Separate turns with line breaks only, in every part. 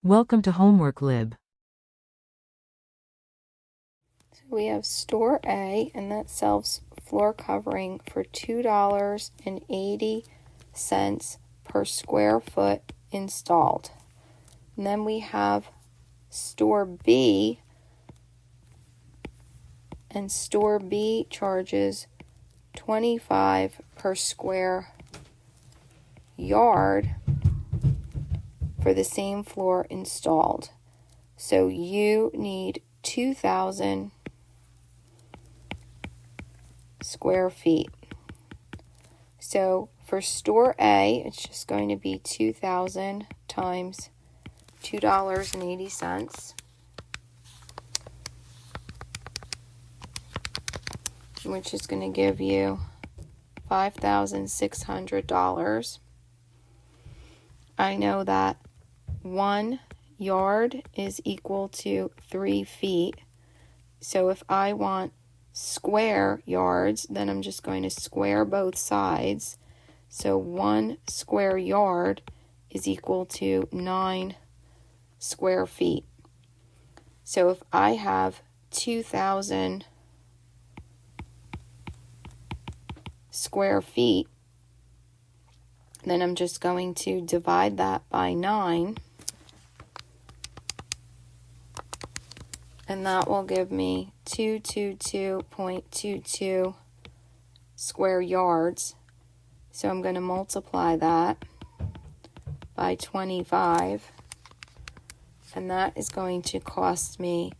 Welcome to Homework Lib.
So we have store A, and that sells floor covering for $2.80 per square foot installed. And then we have store B, and store B charges $25 per square yard for the same floor installed. So you need 2,000 square feet. So for store A, it's just going to be 2,000 times $2.80, which is going to give you $5,600. I know that 1 yard is equal to 3 feet. So if I want square yards, then I'm just going to square both sides. So 1 square yard is equal to 9 square feet. So if I have 2,000 square feet, then I'm just going to divide that by 9, and that will give me 222.22 square yards. So I'm going to multiply that by 25, and that is going to cost me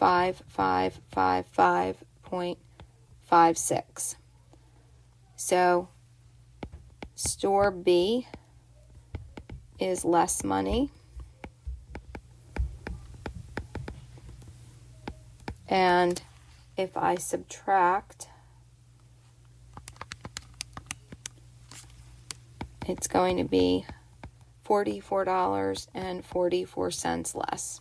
5555.56. So store B is less money, and if I subtract, it's going to be $44.44 less.